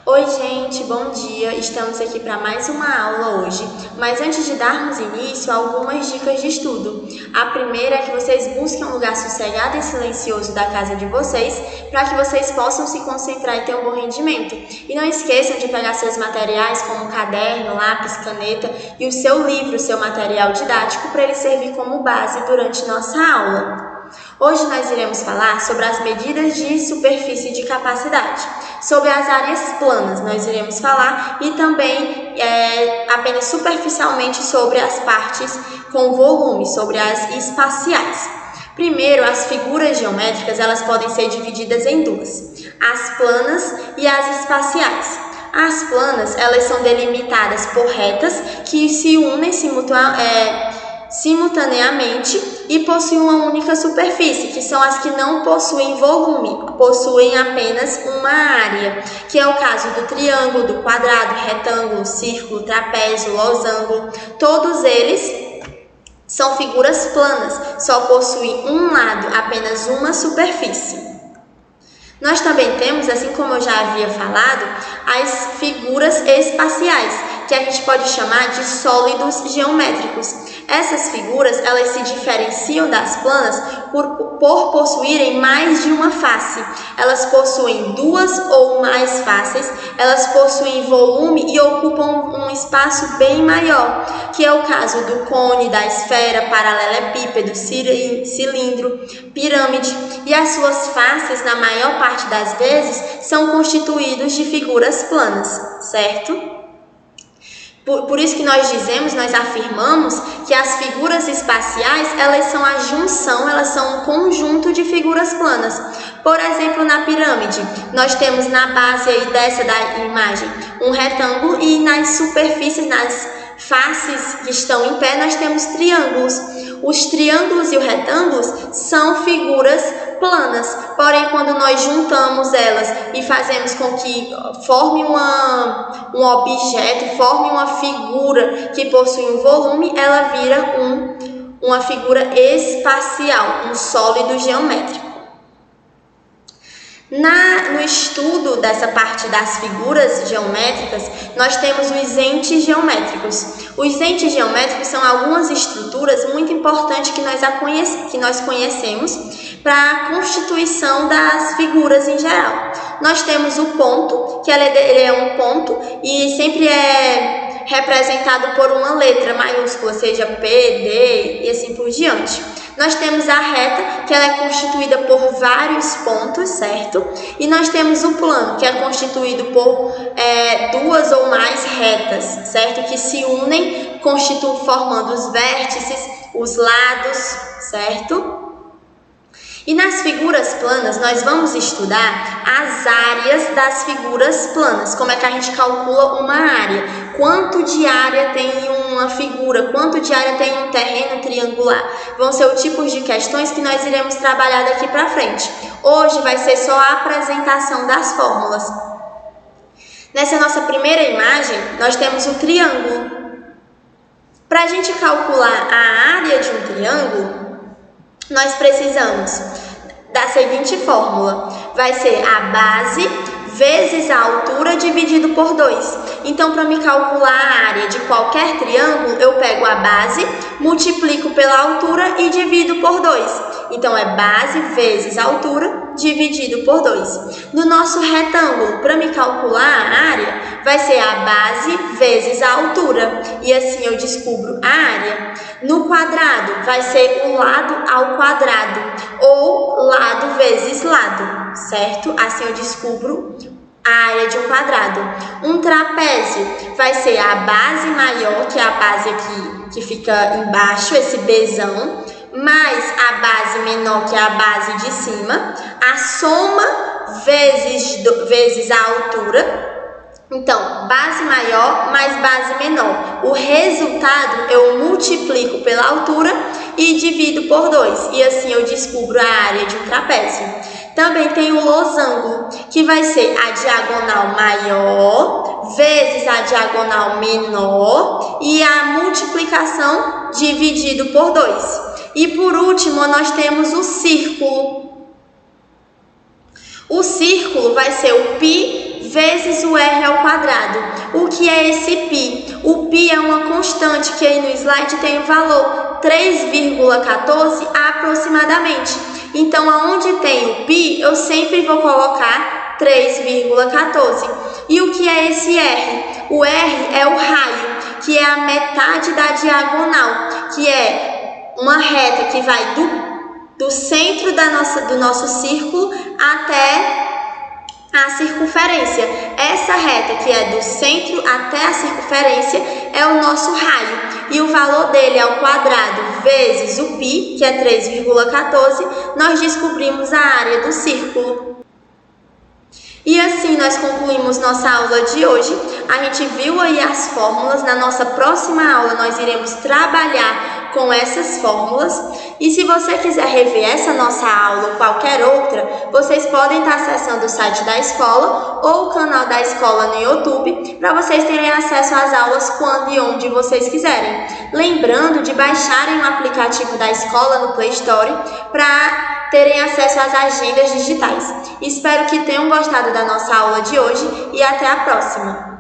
Oi gente, bom dia! Estamos aqui para mais uma aula hoje, mas antes de darmos início, algumas dicas de estudo. A primeira é que vocês busquem um lugar sossegado e silencioso da casa de vocês, para que vocês possam se concentrar e ter um bom rendimento. E não esqueçam de pegar seus materiais como caderno, lápis, caneta e o seu livro, seu material didático, para ele servir como base durante nossa aula. Hoje nós iremos falar sobre as medidas de superfície de capacidade, sobre as áreas planas nós iremos falar e também apenas superficialmente sobre as partes com volume, sobre as espaciais. Primeiro, as figuras geométricas elas podem ser divididas em duas, as planas e as espaciais. As planas elas são delimitadas por retas que se unem simultaneamente e possuem uma única superfície, que são as que não possuem volume, possuem apenas uma área, que é o caso do triângulo, do quadrado, retângulo, círculo, trapézio, losango. Todos eles são figuras planas, só possuem um lado, apenas uma superfície. Nós também temos, assim como eu já havia falado, as figuras espaciais, que a gente pode chamar de sólidos geométricos. Essas figuras, elas se diferenciam das planas por possuírem mais de uma face. Elas possuem duas ou mais faces, elas possuem volume e ocupam um espaço bem maior, que é o caso do cone, da esfera, paralelepípedo, cilindro, pirâmide, e as suas faces, na maior parte das vezes, são constituídos de figuras planas, certo? Por isso que nós afirmamos que as figuras espaciais, elas são a junção, elas são um conjunto de figuras planas. Por exemplo, na pirâmide, nós temos na base aí dessa da imagem um retângulo e nas superfícies, nas faces que estão em pé, nós temos triângulos. Os triângulos e os retângulos são figuras planas, porém quando nós juntamos elas e fazemos com que forme um objeto, forme uma figura que possui um volume, ela vira uma figura espacial, um sólido geométrico. No estudo dessa parte das figuras geométricas, nós temos os entes geométricos. Os entes geométricos são algumas estruturas muito importantes que nós conhecemos para a constituição das figuras em geral. Nós temos o ponto, que ele é um ponto e sempre é representado por uma letra maiúscula, seja P, D e assim por diante. Nós temos a reta, que ela é constituída por vários pontos, certo? E nós temos o plano, que é constituído por duas ou mais retas, certo? Que se unem, formando os vértices, os lados, certo? E nas figuras planas, nós vamos estudar as áreas das figuras planas. Como é que a gente calcula uma área? Quanto de área tem uma figura? Quanto de área tem um terreno triangular? Vão ser os tipos de questões que nós iremos trabalhar daqui para frente. Hoje vai ser só a apresentação das fórmulas. Nessa nossa primeira imagem, nós temos o triângulo. Para a gente calcular a área de um triângulo, nós precisamos da seguinte fórmula. Vai ser a base vezes a altura dividido por 2. Então, para me calcular a área de qualquer triângulo, eu pego a base, multiplico pela altura e divido por 2. Então, é base vezes a altura dividido por 2. No nosso retângulo, para me calcular a área, vai ser a base vezes a altura. E assim eu descubro a área. No quadrado, vai ser o lado ao quadrado, ou lado vezes lado, certo? Assim eu descubro a área de um quadrado. Um trapézio vai ser a base maior, que é a base aqui que fica embaixo, esse Bzão, mais a base menor, que é a base de cima, a soma vezes a altura. Então, base maior mais base menor. O resultado eu multiplico pela altura e divido por 2. E assim eu descubro a área de um trapézio. Também tem o losango, que vai ser a diagonal maior vezes a diagonal menor e a multiplicação dividido por 2. E por último, nós temos o círculo. O círculo vai ser o π vezes o r ao quadrado. O que é esse π? O π é uma constante que aí no slide tem o valor 3,14 aproximadamente. Então, aonde tem o π, eu sempre vou colocar 3,14. E o que é esse r? O r é o raio, que é a metade da diagonal, que é uma reta que vai do centro do nosso círculo até a circunferência. Essa reta que é do centro até a circunferência é o nosso raio. E o valor dele ao quadrado vezes o π, que é 3,14, nós descobrimos a área do círculo. E assim nós concluímos nossa aula de hoje. A gente viu aí as fórmulas. Na nossa próxima aula nós iremos trabalhar com essas fórmulas. E se você quiser rever essa nossa aula ou qualquer outra, vocês podem estar acessando o site da escola ou o canal da escola no YouTube para vocês terem acesso às aulas quando e onde vocês quiserem. Lembrando de baixarem o aplicativo da escola no Play Store para terem acesso às agendas digitais. Espero que tenham gostado da nossa aula de hoje e até a próxima!